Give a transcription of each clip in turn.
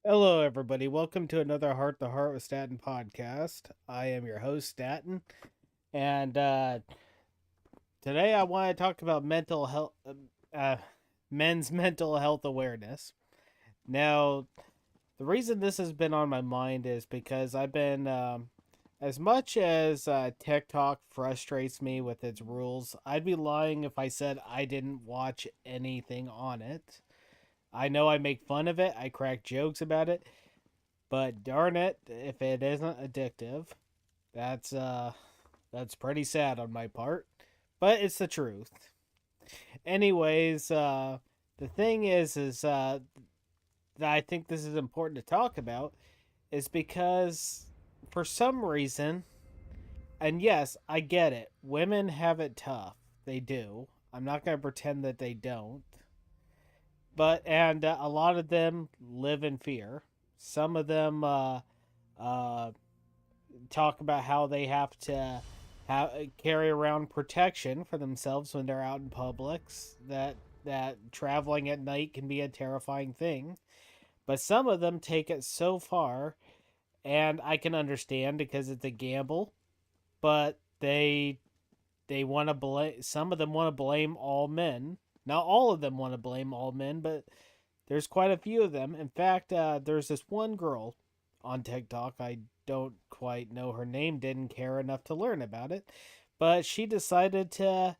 Hello, everybody. Welcome to another Heart to Heart with Staten podcast. I am your host, Staten, and today I want to talk about mental health, men's mental health awareness. Now, the reason this has been on my mind is because I've been, as much as TikTok frustrates me with its rules, I'd be lying if I said I didn't watch anything on it. I know I make fun of it, I crack jokes about it, but darn it, if it isn't addictive, that's that's pretty sad on my part. But it's the truth. Anyways, the thing is that I think this is important to talk about is because for some reason, and yes, I get it. Women have it tough. They do. I'm not going to pretend that they don't. But and a lot of them live in fear. Some of them uh, talk about how they have to carry around protection for themselves when they're out in publics. That traveling at night can be a terrifying thing, but some of them take it so far, and I can understand because it's a gamble. But they want to blame. Some of them want to blame all men. Not all of them want to blame all men, but there's quite a few of them. In fact, there's this one girl on TikTok. I don't quite know her name, didn't care enough to learn about it. But she decided to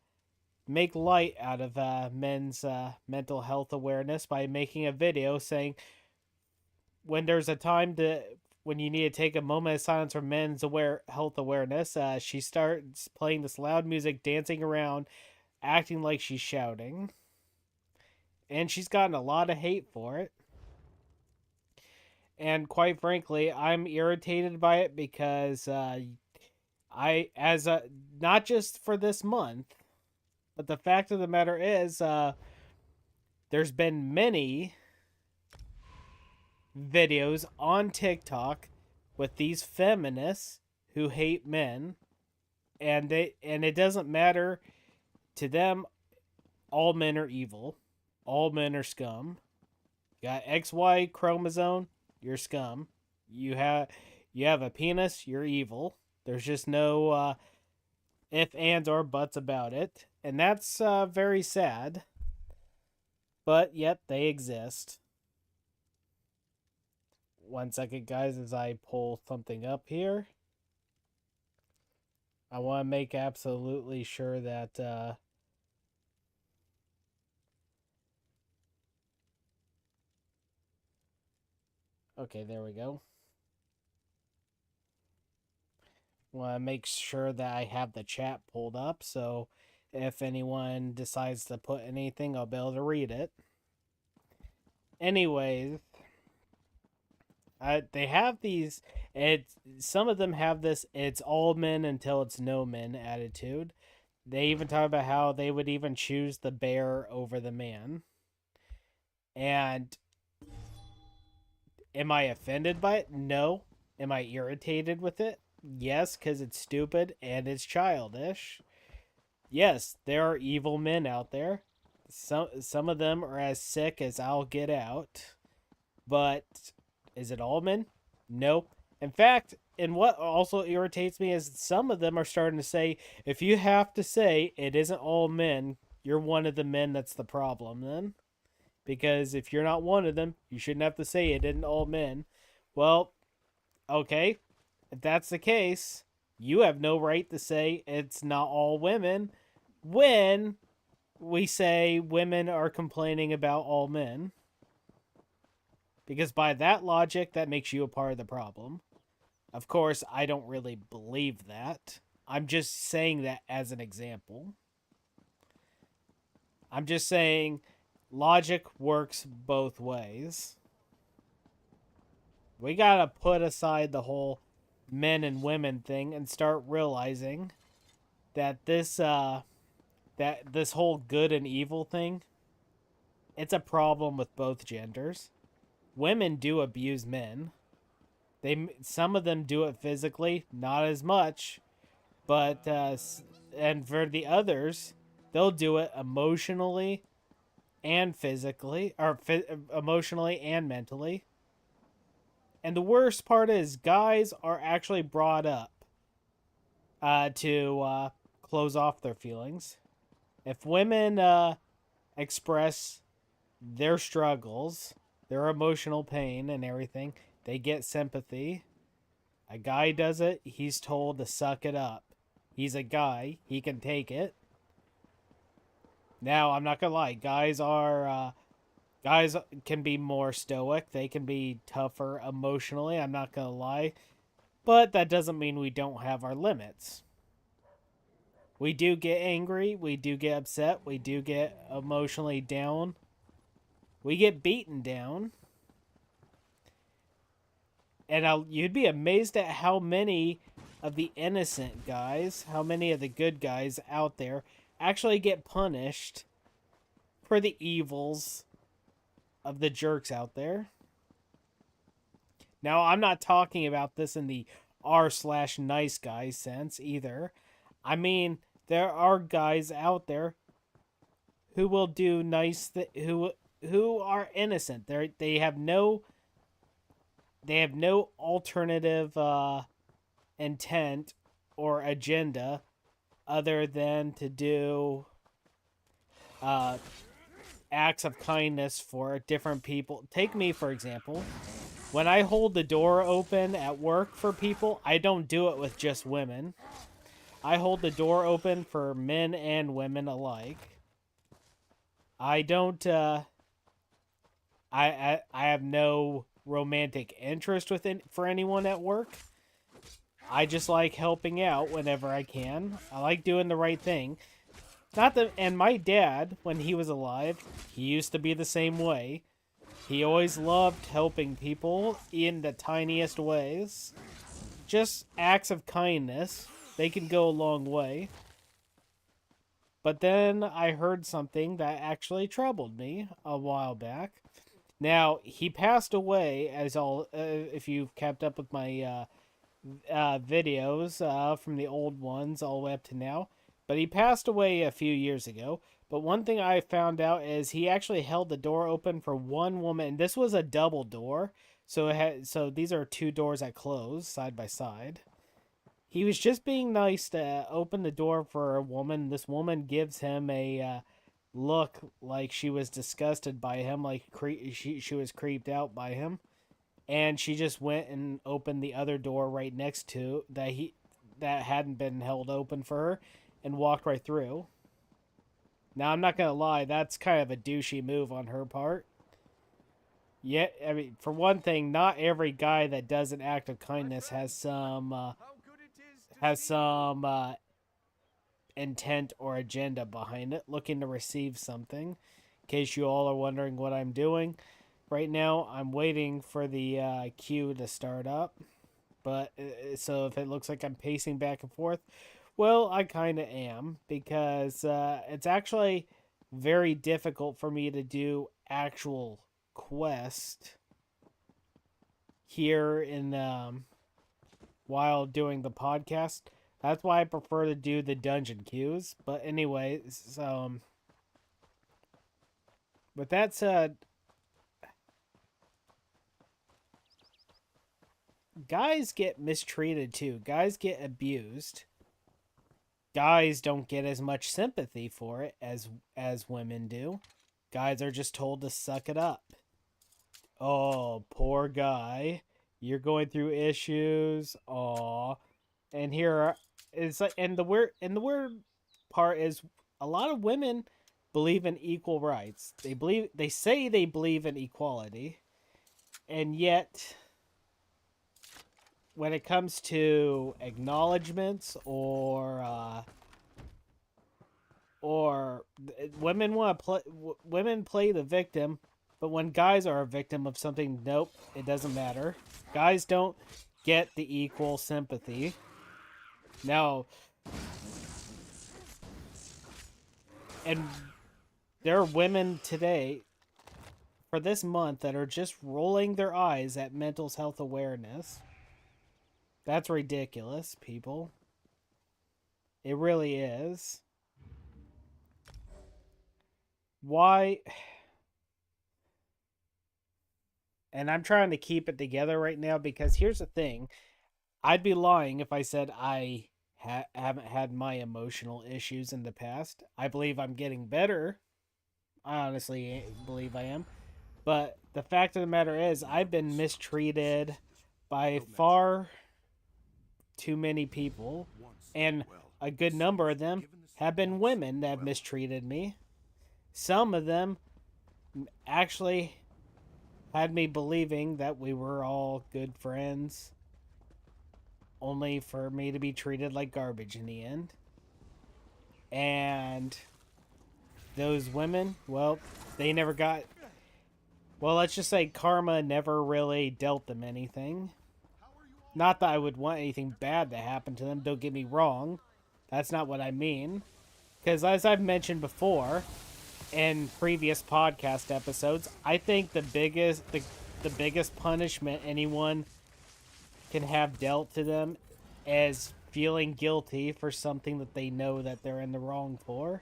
make light out of men's mental health awareness by making a video saying when there's a time to when you need to take a moment of silence for men's health awareness. She starts playing this loud music, dancing around, acting like she's shouting, and she's gotten a lot of hate for it. And quite frankly, I'm irritated by it because I, as a not just for this month, but the fact of the matter is, there's been many videos on TikTok with these feminists who hate men, and it doesn't matter to them. All men are evil. All men are scum. You got XY chromosome, you're scum. You have you have a penis, you're evil. There's just no if, ands, or buts about it. And that's very sad. But yet they exist. One second, guys, as I pull something up here. I want to make absolutely sure that. Okay, there we go. Want to make sure that I have the chat pulled up so if anyone decides to put anything, I'll be able to read it. Anyways, they have these. Some of them have this. It's all men until it's no men attitude. They even talk about how they would even choose the bear over the man. And am I offended by it? No. Am I irritated with it? Yes, because it's stupid and it's childish. Yes, there are evil men out there. Some of them are as sick as I'll get out. But is it all men? No. In fact, and what also irritates me is some of them are starting to say, if you have to say it isn't all men, you're one of the men that's the problem then. Because if you're not one of them, you shouldn't have to say it isn't all men. Well, okay. If that's the case, you have no right to say it's not all women when we say women are complaining about all men. Because by that logic, that makes you a part of the problem. Of course, I don't really believe that. I'm just saying that as an example. I'm just saying logic works both ways. We gotta put aside the whole men and women thing and start realizing that this whole good and evil thing, it's a problem with both genders. Women do abuse men. Some of them do it physically, not as much, but and for the others, they'll do it emotionally and physically, or emotionally and mentally. And the worst part is guys are actually brought up to close off their feelings. If women express their struggles, their emotional pain and everything, they get sympathy. A guy does it, he's told to suck it up. He's a guy, he can take it. Now, I'm not gonna lie, guys can be more stoic. They can be tougher emotionally, I'm not gonna lie. But that doesn't mean we don't have our limits. We do get angry, we do get upset, we do get emotionally down. We get beaten down. And you'd be amazed at how many of the innocent guys, how many of the good guys out there actually get punished for the evils of the jerks out there. Now, I'm not talking about this in the r/nice guy sense either. I mean, there are guys out there who will do who are innocent. They have no alternative intent or agenda other than to do acts of kindness for different people. Take me, for example. When I hold the door open at work for people, I don't do it with just women. I hold the door open for men and women alike. I don't, I have no romantic interest for anyone at work. I just like helping out whenever I can. I like doing the right thing. And my dad, when he was alive, he used to be the same way. He always loved helping people in the tiniest ways. Just acts of kindness. They can go a long way. But then I heard something that actually troubled me a while back. Now, he passed away, if you've kept up with my videos from the old ones all the way up to now. But he passed away a few years ago. But one thing I found out is he actually held the door open for one woman. This was a double door, so these are two doors that close side by side. He was just being nice to open the door for a woman. This woman gives him a look like she was disgusted by him, like she was creeped out by him, and she just went and opened the other door right next to that hadn't been held open for her, and walked right through. Now, I'm not gonna lie, that's kind of a douchey move on her part. Yeah, I mean, for one thing, not every guy that does an act of kindness has some intent or agenda behind it, looking to receive something. In case you all are wondering what I'm doing right now, I'm waiting for the queue to start up. But so if it looks like I'm pacing back and forth, well, I kind of am, because it's actually very difficult for me to do actual quest here while doing the podcast. That's why I prefer to do the dungeon queues. But anyway, so with that said, guys get mistreated too. Guys get abused. Guys don't get as much sympathy for it as women do. Guys are just told to suck it up. Oh, poor guy. You're going through issues. Aw. And the weird part is a lot of women believe in equal rights. They say they believe in equality. And yet when it comes to acknowledgments or women play the victim, but when guys are a victim of something, nope, it doesn't matter. Guys don't get the equal sympathy. Now, and there are women today for this month that are just rolling their eyes at mental health awareness. That's ridiculous, people. It really is. Why? And I'm trying to keep it together right now because here's the thing. I'd be lying if I said I haven't had my emotional issues in the past. I believe I'm getting better. I honestly believe I am. But the fact of the matter is, I've been mistreated by far too many people, and a good number of them have been women that have mistreated me. Some of them actually had me believing that we were all good friends, only for me to be treated like garbage in the end. And those women, well, they never got. Well, let's just say karma never really dealt them anything. Not that I would want anything bad to happen to them, don't get me wrong. That's not what I mean. Because as I've mentioned before in previous podcast episodes, I think the biggest punishment anyone can have dealt to them is feeling guilty for something that they know that they're in the wrong for.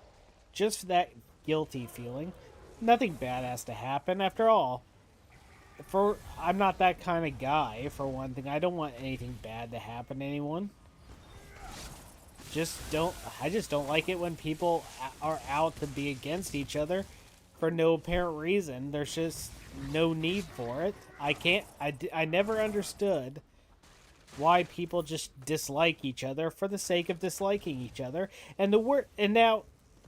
Just that guilty feeling. Nothing bad has to happen. After all, I'm not that kind of guy, for one thing. I don't want anything bad to happen to anyone. I just don't like it when people are out to be against each other for no apparent reason. There's just no need for it. I never understood why people just dislike each other for the sake of disliking each other. And now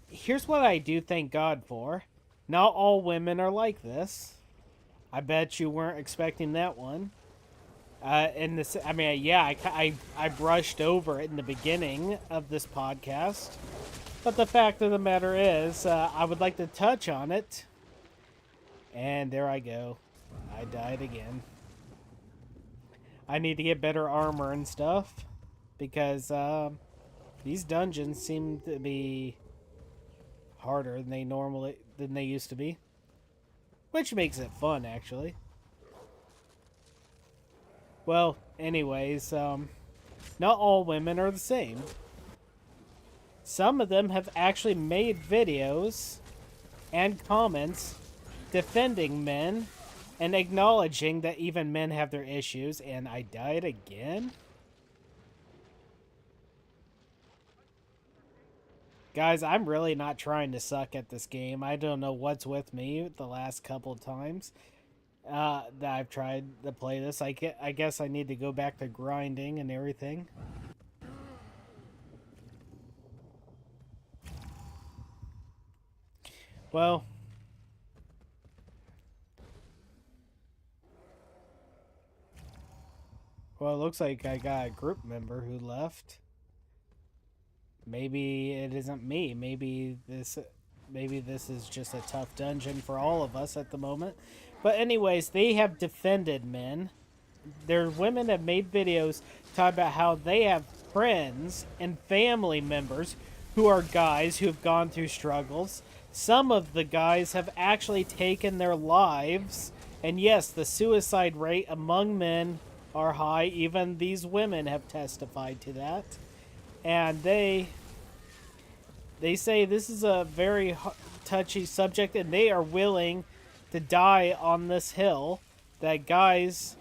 here's what I do thank God for. Not all women are like this. I bet you weren't expecting that one. I brushed over it in the beginning of this podcast, but the fact of the matter is, I would like to touch on it. And there I go. I died again. I need to get better armor and stuff because these dungeons seem to be harder than they used to be, which makes it fun actually. Well, anyways, not all women are the same. Some of them have actually made videos and comments defending men and acknowledging that even men have their issues, and I died again? Guys, I'm really not trying to suck at this game. I don't know what's with me the last couple of times that I've tried to play this. I guess I need to go back to grinding and everything. Well, it looks like I got a group member who left. Maybe it isn't me. Maybe this is just a tough dungeon for all of us at the moment. But anyways, they have defended men. Their women have made videos talking about how they have friends and family members who are guys who have gone through struggles. Some of the guys have actually taken their lives. And yes, the suicide rate among men are high. Even these women have testified to that. And they say this is a very touchy subject, and they are willing to die on this hill. That guys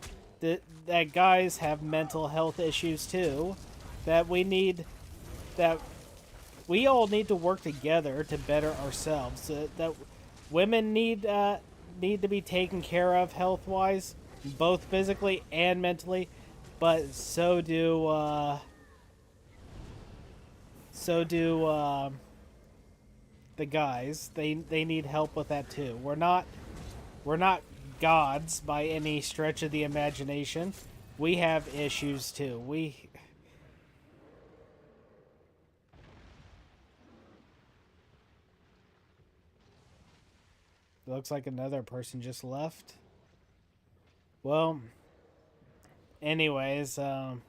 have mental health issues too. That we all need to work together to better ourselves. That women need to be taken care of health wise, both physically and mentally. But so do the guys. They need help with that too. We're not gods by any stretch of the imagination. We have issues too. Looks like another person just left. Well, anyways, I'm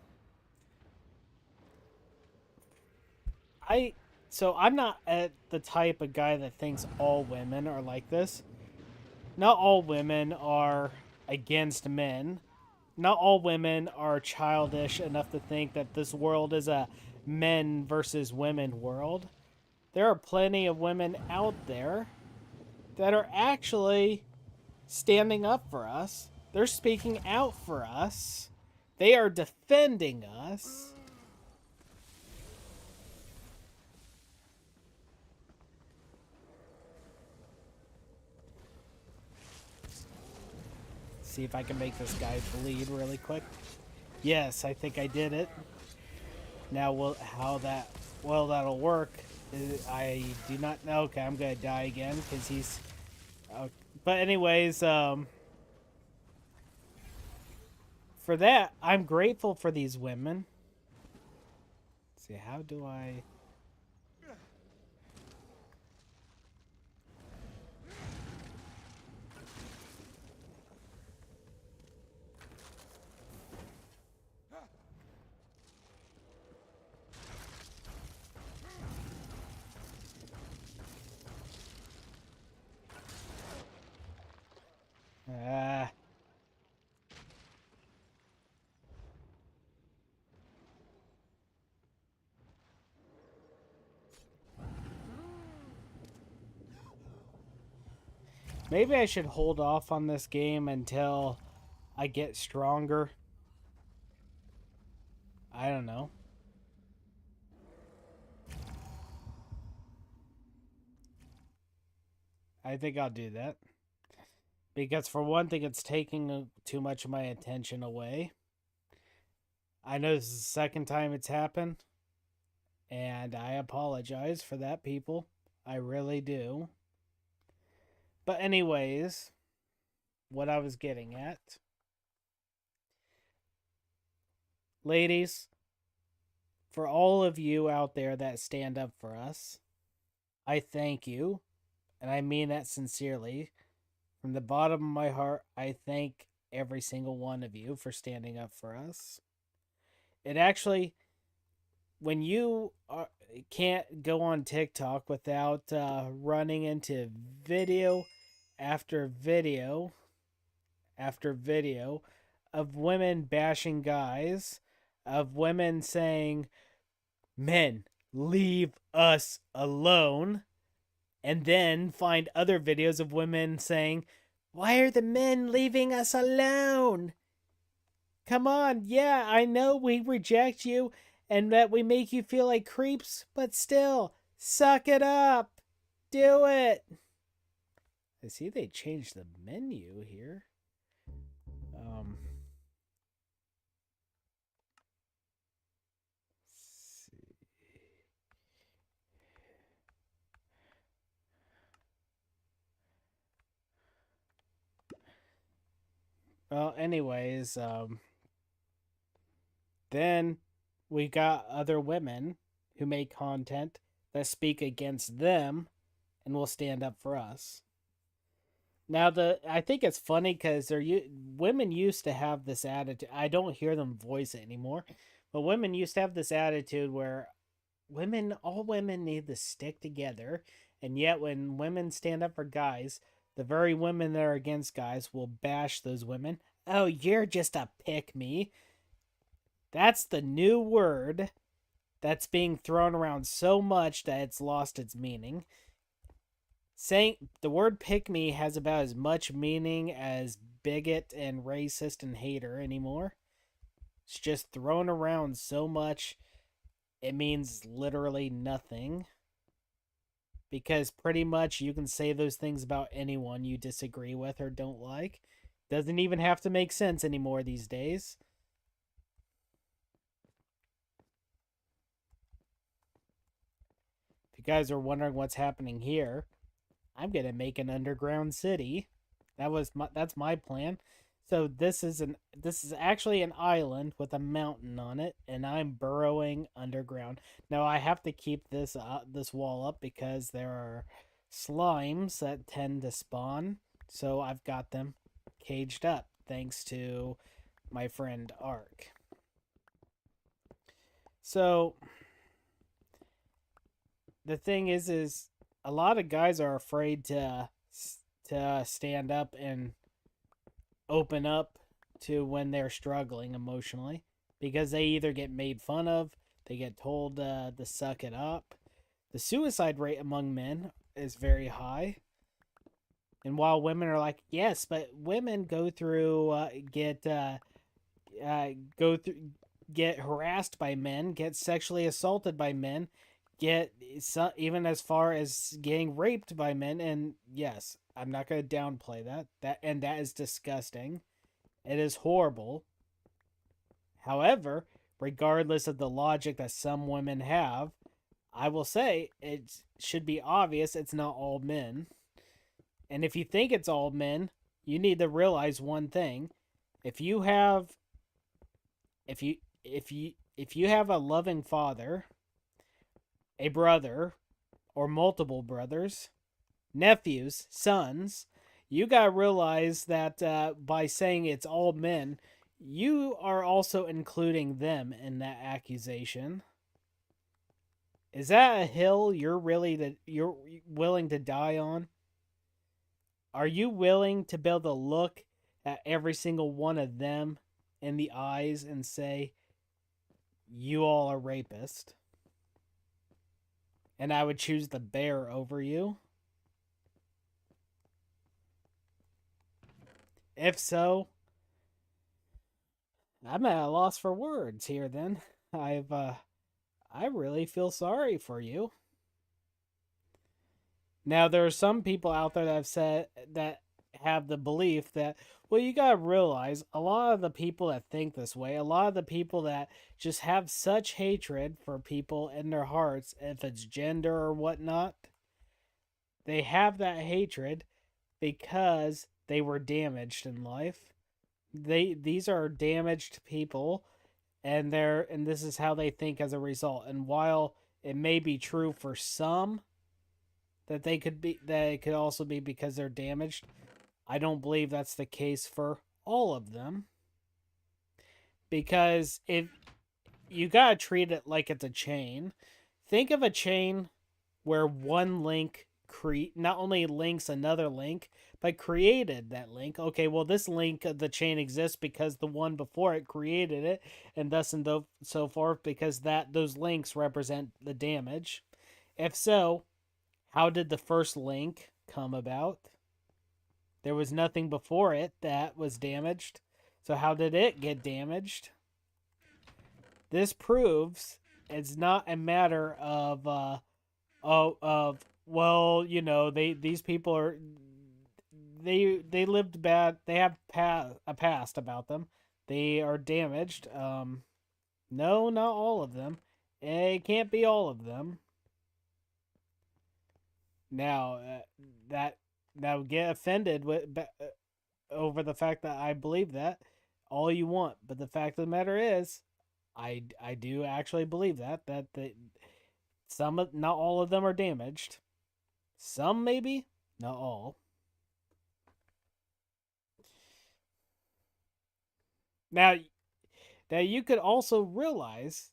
not the type of guy that thinks all women are like this. Not all women are against men. Not all women are childish enough to think that this world is a men versus women world. There are plenty of women out there that are actually standing up for us, They're speaking out for us. They are defending us. See if I can make this guy bleed really quick. Yes, I think I did it. Now, that'll work. I do not know. Okay, I'm gonna die again because he's. But anyways, for that, I'm grateful for these women. Let's see, how do I? Ah. Maybe I should hold off on this game until I get stronger. I don't know. I think I'll do that. Because for one thing, it's taking too much of my attention away. I know this is the second time it's happened. And I apologize for that, people. I really do. But anyways, what I was getting at. Ladies, for all of you out there that stand up for us, I thank you. And I mean that sincerely. From the bottom of my heart, I thank every single one of you for standing up for us. It actually, when you can't go on TikTok without running into video after video after video of women bashing guys, of women saying, men, leave us alone. And then find other videos of women saying, why are the men leaving us alone? Come on, yeah, I know we reject you and that we make you feel like creeps, but still, suck it up. Do it. I see they changed the menu here. Well, anyways, then we got other women who make content that speak against them and will stand up for us. Now, I think it's funny because women used to have this attitude. I don't hear them voice it anymore, but women used to have this attitude where all women need to stick together, and yet when women stand up for guys, the very women that are against guys will bash those women. Oh, you're just a pick me. That's the new word that's being thrown around so much that it's lost its meaning. Saying the word pick me has about as much meaning as bigot and racist and hater anymore. It's just thrown around so much, it means literally nothing. Because pretty much you can say those things about anyone you disagree with or don't like. Doesn't even have to make sense anymore these days. If you guys are wondering what's happening here, I'm gonna make an underground city. That's my plan. So this is actually an island with a mountain on it, and I'm burrowing underground. Now I have to keep this wall up because there are slimes that tend to spawn. So I've got them caged up thanks to my friend Ark. So the thing is a lot of guys are afraid to stand up and open up to when they're struggling emotionally because they either get made fun of, they get told to suck it up. The suicide rate among men is very high And while women are like, yes, but women go through, go through, get harassed by men, get sexually assaulted by men, get even as far as getting raped by men. And yes, I'm not going to downplay that. That is disgusting. It is horrible. However, regardless of the logic that some women have, I will say it should be obvious it's not all men. And if you think it's all men, you need to realize one thing. If you have if you have a loving father, a brother, or multiple brothers, nephews, sons, you got to realize that by saying it's all men, you are also including them in that accusation. Is that a hill you're willing to die on? Are you willing to be able to look at every single one of them in the eyes and say, you all are rapists, and I would choose the bear over you? If so, I'm at a loss for words here then. I really feel sorry for you. Now there are some people out there that have said that have the belief that, well, you gotta realize a lot of the people that think this way, a lot of the people that just have such hatred for people in their hearts, if it's gender or whatnot, they have that hatred because they were damaged in life. These are damaged people, and this is how they think as a result. And while it may be true for some that it could also be because they're damaged, I don't believe that's the case for all of them. Because if you gotta treat it like it's a chain, think of a chain where one link not only links another link, but created that link. Okay, well, this link of the chain exists because the one before it created it, and thus and so forth, because those links represent the damage. If so, how did the first link come about? There was nothing before it that was damaged. So how did it get damaged? This proves it's not a matter of well, these people are they lived bad. They have a past about them. They are damaged. No, not all of them. It can't be all of them. Now, that would get offended over the fact that I believe that all you want, but the fact of the matter is, I do actually believe that not all of them are damaged. Some maybe, not all. Now, you could also realize,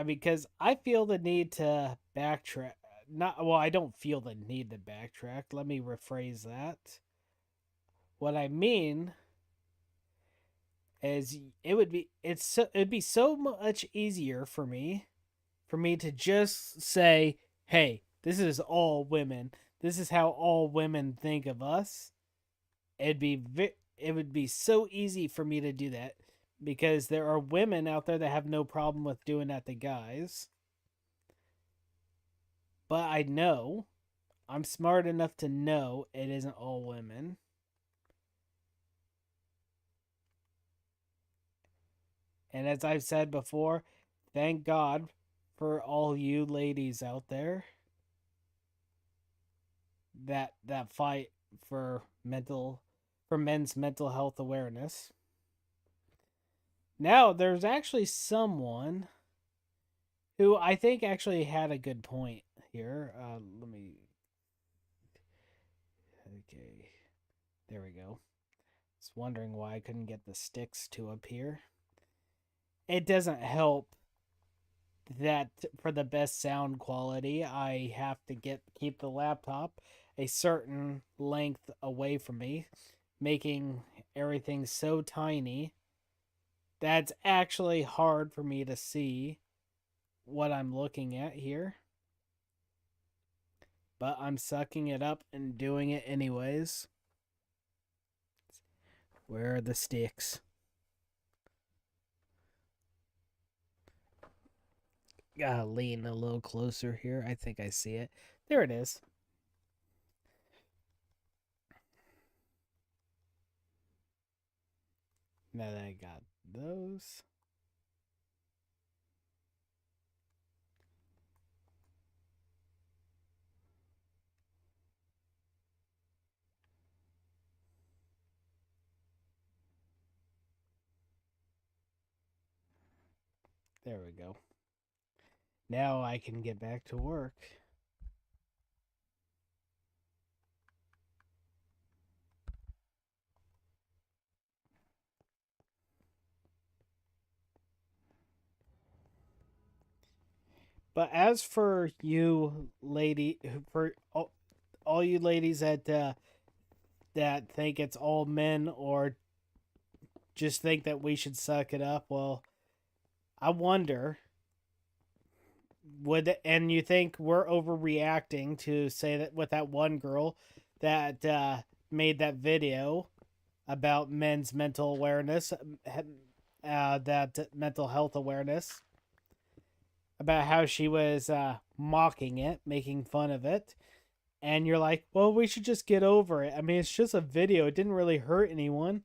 because I feel the need to backtrack. Not well, I don't feel the need to backtrack. Let me rephrase that. What I mean is, it'd be so much easier for me to just say, "Hey, this is all women. This is how all women think of us." It would be so easy for me to do that because there are women out there that have no problem with doing that to guys. But I'm smart enough to know it isn't all women. And as I've said before, thank God for all you ladies out there that fight for men's mental health awareness. Now, there's actually someone who I think actually had a good point here. Let me. Okay. There we go. I was wondering why I couldn't get the sticks to appear. It doesn't help that for the best sound quality, I have to keep the laptop a certain length away from me, making everything so tiny that's actually hard for me to see what I'm looking at here. But I'm sucking it up and doing it anyways. Where are the sticks? Gotta lean a little closer here. I think I see it. There it is. Now that I got those. There we go. Now I can get back to work. But as for you, lady, for all you ladies that think it's all men or just think that we should suck it up, well, I wonder would and you think we're overreacting to say that with that one girl that made that video about men's mental awareness, that mental health awareness, about how she was mocking it, making fun of it, and you're like, well, we should just get over it. I mean, it's just a video. It didn't really hurt anyone.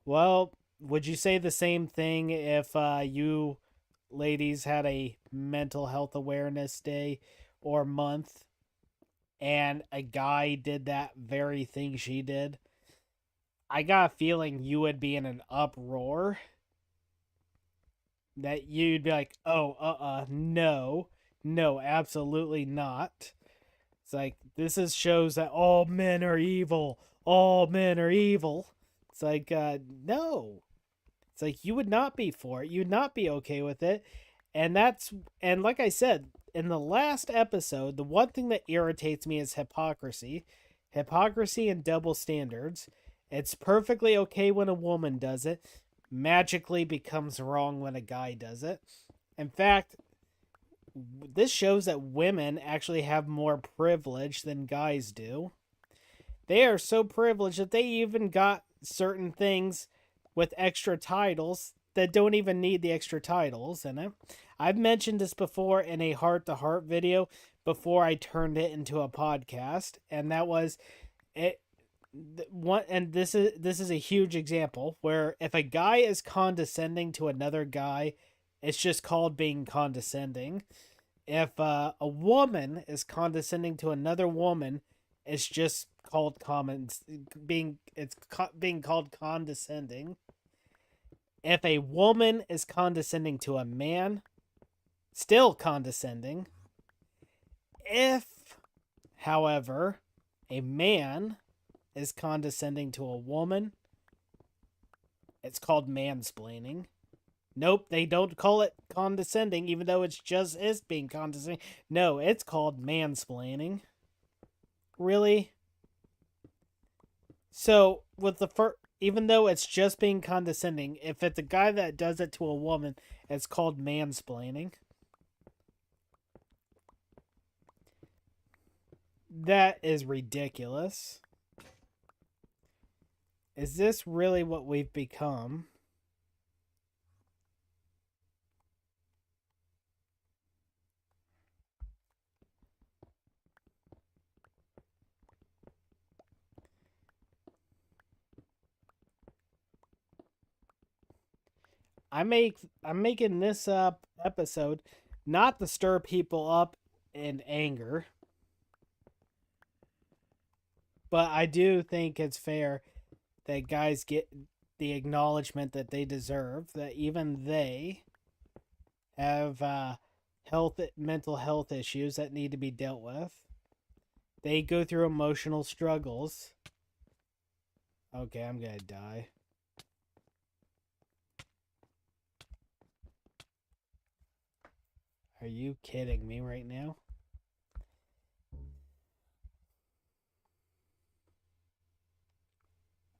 Well, would you say the same thing if you ladies had a mental health awareness day or month and a guy did that very thing she did? I got a feeling you would be in an uproar, that you'd be like, oh, no, no, absolutely not. It's like, this is shows that all men are evil. All men are evil. It's like, no. It's like, you would not be for it. You'd not be okay with it. And like I said, in the last episode, the one thing that irritates me is hypocrisy. Hypocrisy and double standards. It's perfectly okay when a woman does it, magically becomes wrong when a guy does it. In fact, this shows that women actually have more privilege than guys do. They are so privileged that they even got certain things with extra titles that don't even need the extra titles in it. I've mentioned this before in a heart to heart video before I turned it into a podcast, and that was it. One, and this is a huge example where if a guy is condescending to another guy, it's just called being condescending. If a woman is condescending to another woman, it's just called being called condescending. If a woman is condescending to a man, still condescending. If, however, a man is condescending to a woman, it's called mansplaining. Nope, they don't call it condescending, even though it's just is being condescending. No, it's called mansplaining. Really? So, with the first, even though it's just being condescending, if it's a guy that does it to a woman, it's called mansplaining. That is ridiculous. Is this really what we've become? I'm making this episode not to stir people up in anger, but I do think it's fair that guys get the acknowledgement that they deserve, that even they have mental health issues that need to be dealt with. They go through emotional struggles. Okay, I'm gonna die. Are you kidding me right now?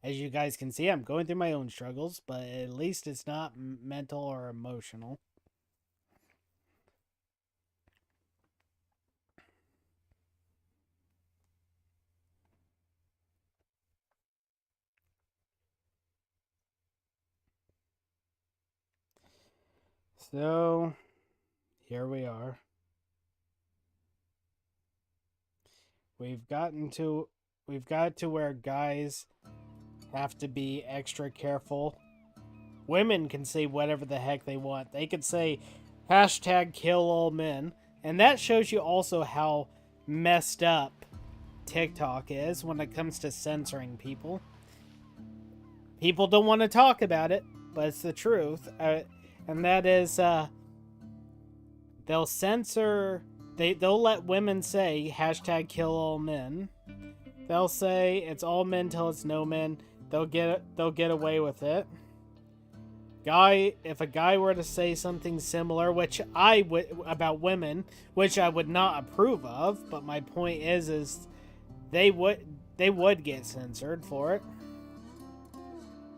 As you guys can see, I'm going through my own struggles, but at least it's not mental or emotional. So, here we are. We've got to where guys have to be extra careful. Women can say whatever the heck they want. They could say hashtag kill all men. And that shows you also how messed up TikTok is when it comes to censoring people. People don't want to talk about it, but it's the truth. And that is, they'll censor, they'll let women say hashtag kill all men. They'll say it's all men till it's no men. They'll get away with it. If a guy were to say something similar, which I would, about women, which I would not approve of, but my point is they would get censored for it.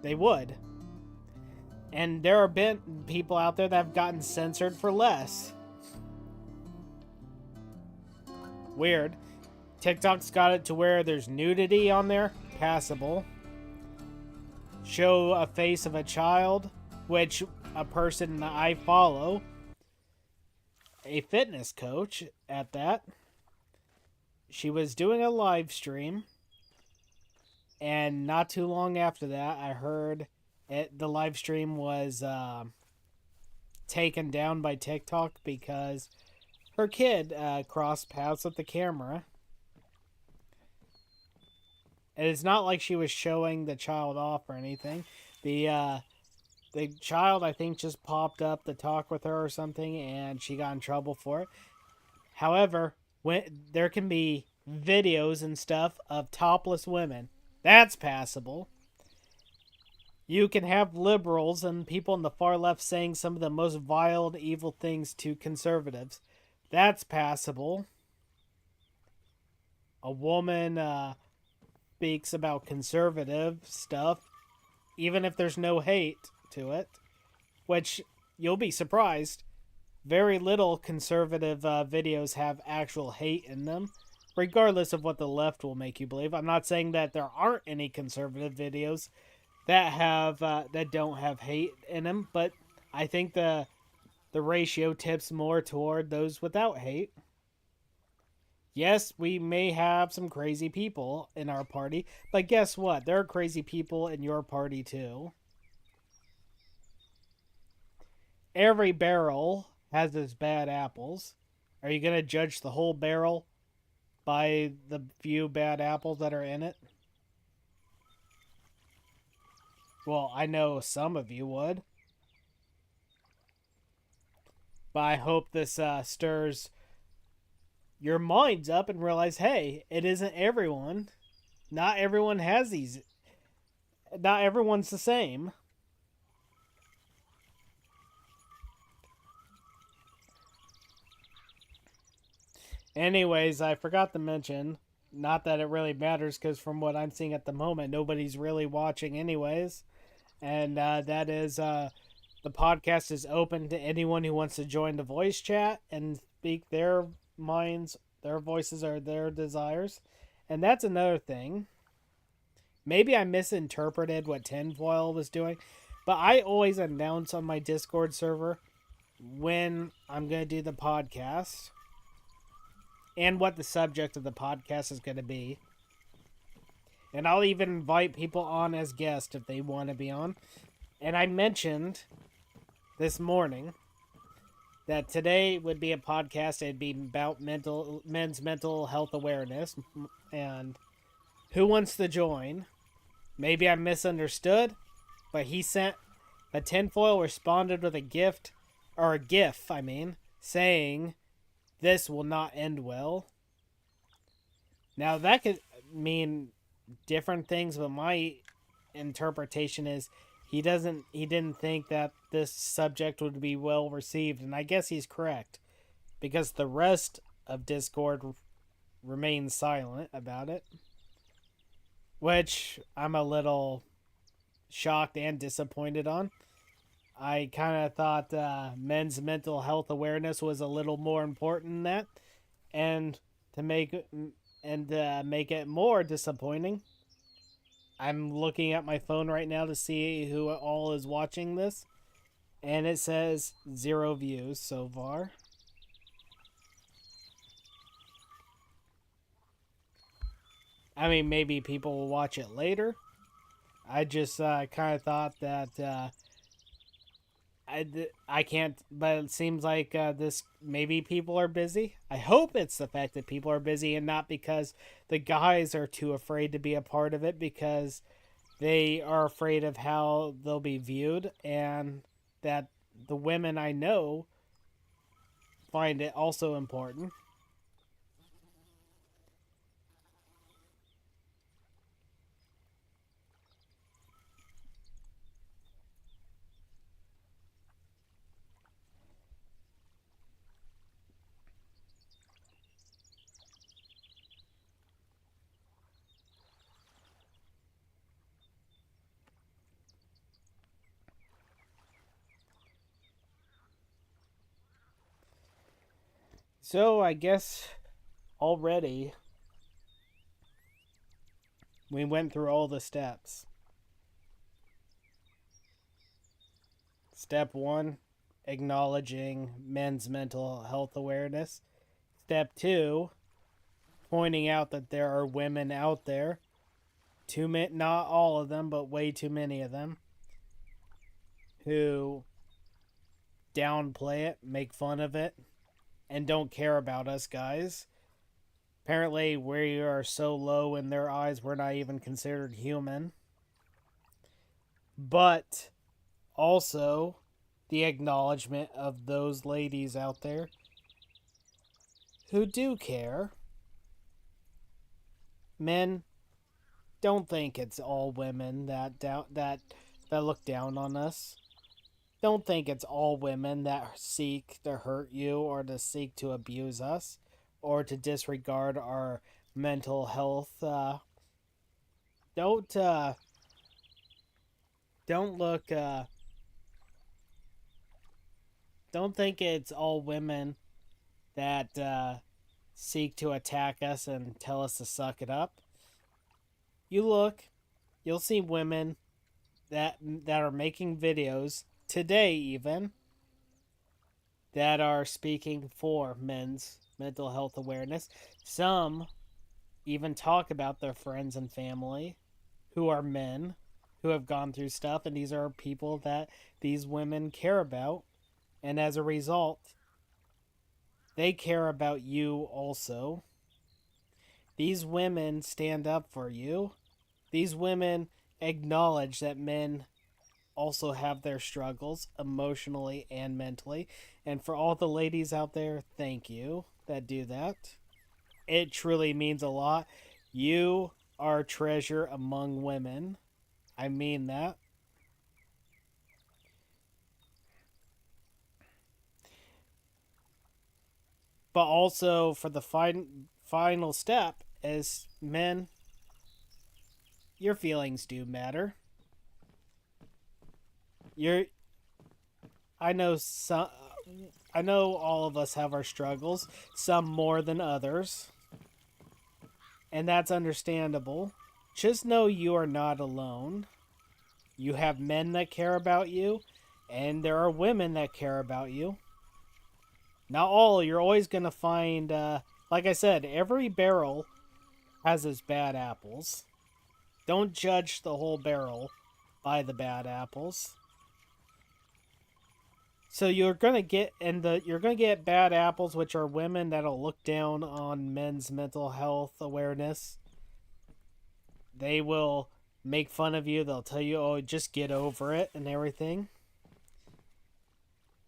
They would. And there have been people out there that have gotten censored for less. Weird. TikTok's got it to where there's nudity on there, passable. Show a face of a child, which a person that I follow, a fitness coach at that, she was doing a live stream, and not too long after that, I heard the live stream was taken down by TikTok because her kid crossed paths with the camera. And it's not like she was showing the child off or anything. The child, I think, just popped up to talk with her or something, and she got in trouble for it. However, there can be videos and stuff of topless women. That's passable. You can have liberals and people on the far left saying some of the most vile and evil things to conservatives. That's passable. A woman speaks about conservative stuff, even if there's no hate to it, which you'll be surprised. Very little conservative videos have actual hate in them, regardless of what the left will make you believe. I'm not saying that there aren't any conservative videos that don't have hate in them, but I think the ratio tips more toward those without hate. Yes, we may have some crazy people in our party, but guess what? There are crazy people in your party too. Every barrel has its bad apples. Are you going to judge the whole barrel by the few bad apples that are in it? Well, I know some of you would. But I hope this stirs your minds up and realize, hey, it isn't everyone. Not everyone has these. Not everyone's the same. Anyways, I forgot to mention, not that it really matters, because from what I'm seeing at the moment, nobody's really watching anyways. And that is, the podcast is open to anyone who wants to join the voice chat and speak their minds, their voices, or their desires. And that's another thing. Maybe I misinterpreted what Tinfoil was doing, but I always announce on my Discord server when I'm going to do the podcast and what the subject of the podcast is going to be. And I'll even invite people on as guests if they want to be on. And I mentioned this morning that today would be a podcast. It'd be about men's mental health awareness and who wants to join. Maybe I misunderstood, but Tinfoil responded with a GIF, saying this will not end well. Now that could mean different things, but my interpretation is he didn't think that this subject would be well received, and I guess he's correct, because the rest of Discord remains silent about it, which I'm a little shocked and disappointed on. I kind of thought men's mental health awareness was a little more important than that, and to make it more disappointing, I'm looking at my phone right now to see who all is watching this, And it says 0 views so far. I mean, maybe people will watch it later. I just kind of thought that I can't, but it seems like this maybe people are busy. I hope it's the fact that people are busy and not because the guys are too afraid to be a part of it because they are afraid of how they'll be viewed, and that the women I know find it also important. So I guess already we went through all the steps. Step 1, acknowledging men's mental health awareness. Step 2, pointing out that there are women out there, not all of them, but way too many of them, who downplay it, make fun of it, and don't care about us guys. Apparently, we are so low in their eyes, we're not even considered human. But also, the acknowledgement of those ladies out there who do care. Men, don't think it's all women that look down on us. Don't think it's all women that seek to hurt you or to seek to abuse us or to disregard our mental health. Don't don't look. Don't think it's all women that seek to attack us and tell us to suck it up. You'll see women that are making videos today even that are speaking for men's mental health awareness. Some even talk about their friends and family who are men who have gone through stuff, and these are people that these women care about, and as a result they care about you also. These women stand up for you. These women acknowledge that men also have their struggles emotionally and mentally. And for all the ladies out there, thank you that do that. It truly means a lot. You are a treasure among women. I mean that. But also for the final step is men, your feelings do matter. You're I know some I know all of us have our struggles, some more than others, and that's understandable. Just know you are not alone. You have men that care about you, and there are women that care about you. Not all, you're always going to find, like I said, every barrel has its bad apples. Don't judge the whole barrel by the bad apples. So you're gonna get bad apples, which are women that'll look down on men's mental health awareness. They will make fun of you. They'll tell you, "Oh, just get over it" and everything,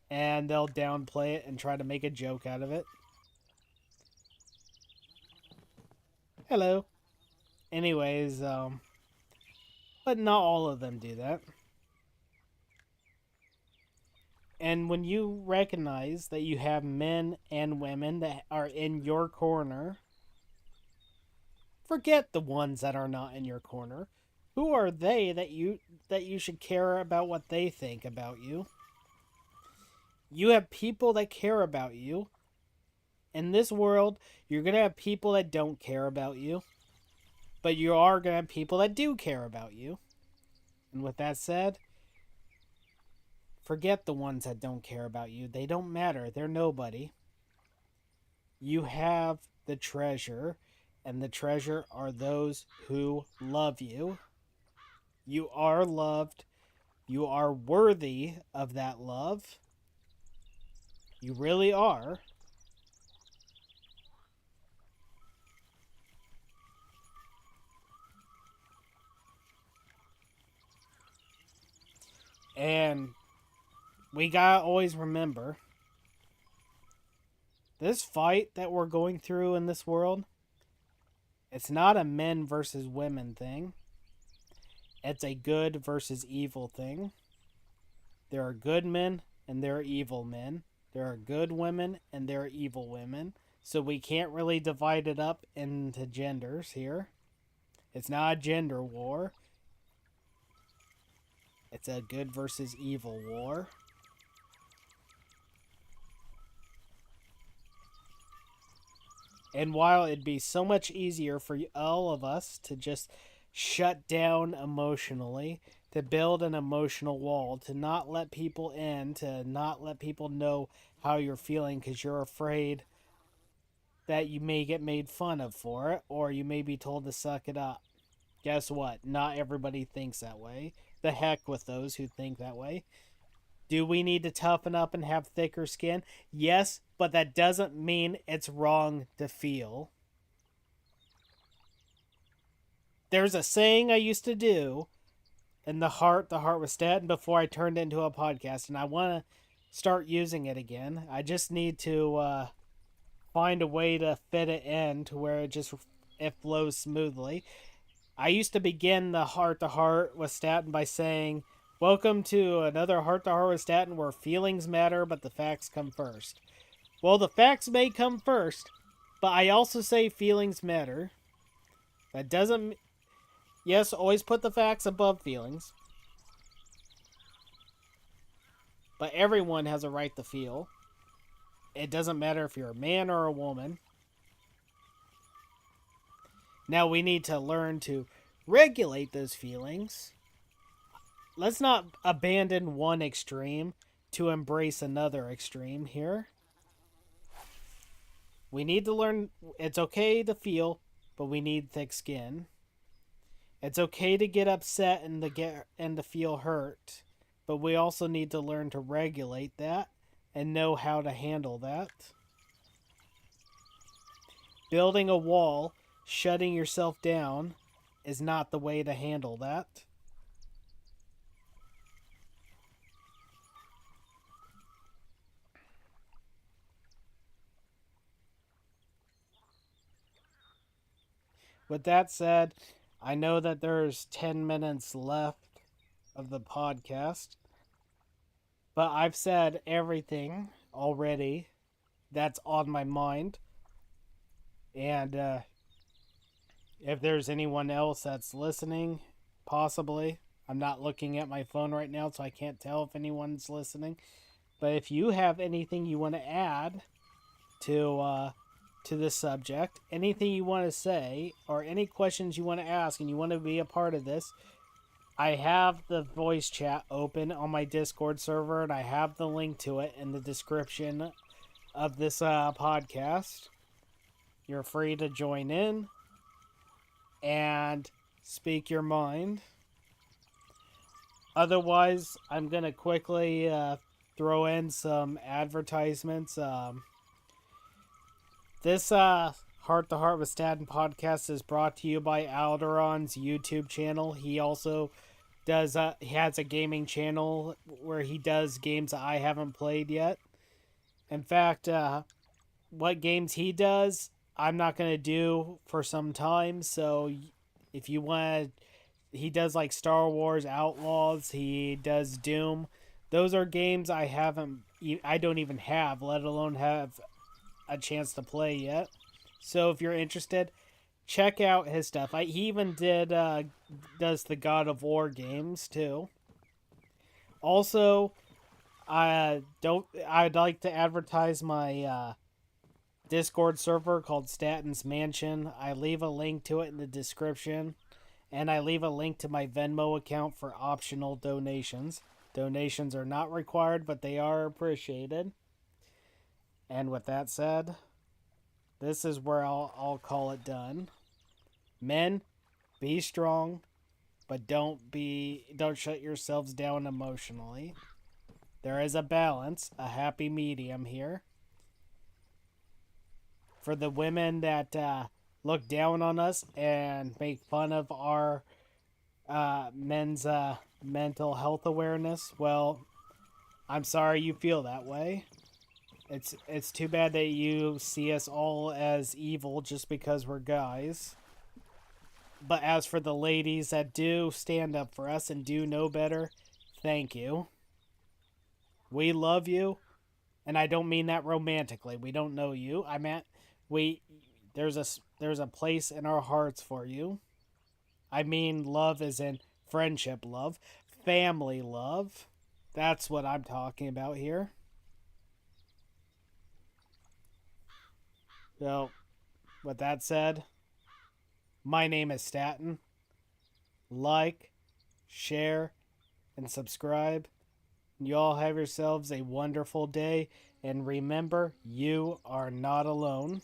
and they'll downplay it and try to make a joke out of it. Hello. Anyways, but not all of them do that. And when you recognize that you have men and women that are in your corner, forget the ones that are not in your corner. Who are they that you should care about what they think about you? You have people that care about you. In this world, you're going to have people that don't care about you, but you are going to have people that do care about you. And with that said, Forget the ones that don't care about you. They don't matter. They're nobody. You have the treasure, and the treasure are those who love you. You are loved. You are worthy of that love. You really are. And we gotta always remember this fight that we're going through in this world, it's not a men versus women thing. It's a good versus evil thing. There are good men and there are evil men. There are good women and there are evil women. So we can't really divide it up into genders here. It's not a gender war. It's a good versus evil war. And while it'd be so much easier for all of us to just shut down emotionally, to build an emotional wall, to not let people in, to not let people know how you're feeling because you're afraid that you may get made fun of for it, or you may be told to suck it up. Guess what? Not everybody thinks that way. The heck with those who think that way. Do we need to toughen up and have thicker skin? Yes, but that doesn't mean it's wrong to feel. There's a saying I used to do in the heart with Staten before I turned it into a podcast, and I want to start using it again. I just need to find a way to fit it in to where it flows smoothly. I used to begin the heart with Staten by saying, "Welcome to another heart with Staten where feelings matter, but the facts come first." Well, the facts may come first, but I also say feelings matter. That doesn't... Yes, always put the facts above feelings. But everyone has a right to feel. It doesn't matter if you're a man or a woman. Now we need to learn to regulate those feelings. Let's not abandon one extreme to embrace another extreme here. We need to learn it's okay to feel, but we need thick skin. It's okay to get upset and to feel hurt, but we also need to learn to regulate that and know how to handle that. Building a wall, shutting yourself down, is not the way to handle that. With that said, I know that there's 10 minutes left of the podcast, but I've said everything already that's on my mind. And if there's anyone else that's listening, possibly. I'm not looking at my phone right now, so I can't tell if anyone's listening. But if you have anything you want to add to this subject, anything you want to say, or any questions you want to ask and you want to be a part of this, I have the voice chat open on my Discord server, and I have the link to it in the description of this podcast. You're free to join in and speak your mind. Otherwise, I'm going to quickly throw in some advertisements. This Heart to Heart with Staten podcast is brought to you by Alderon's YouTube channel. He also he has a gaming channel where he does games that I haven't played yet. In fact, what games he does, I'm not going to do for some time. So if you want to, he does like Star Wars Outlaws, he does Doom. Those are games I don't even have, let alone have a chance to play yet. So if you're interested, check out his stuff. He even does the God of War games too. Also, I'd like to advertise my Discord server called Staten's Mansion. I leave a link to it in the description, and I leave a link to my Venmo account for optional donations. Donations are not required, but they are appreciated. And with that said, this is where I'll call it done. Men, be strong, but don't shut yourselves down emotionally. There is a balance, a happy medium here. For the women that look down on us and make fun of our men's mental health awareness, well, I'm sorry you feel that way. It's too bad that you see us all as evil just because we're guys. But as for the ladies that do stand up for us and do know better, thank you. We love you, and I don't mean that romantically. We don't know you. I meant there's a place in our hearts for you. I mean love as in friendship love, family love. That's what I'm talking about here. So, with that said, my name is Staten. Like, share, and subscribe. You all have yourselves a wonderful day, and remember, you are not alone.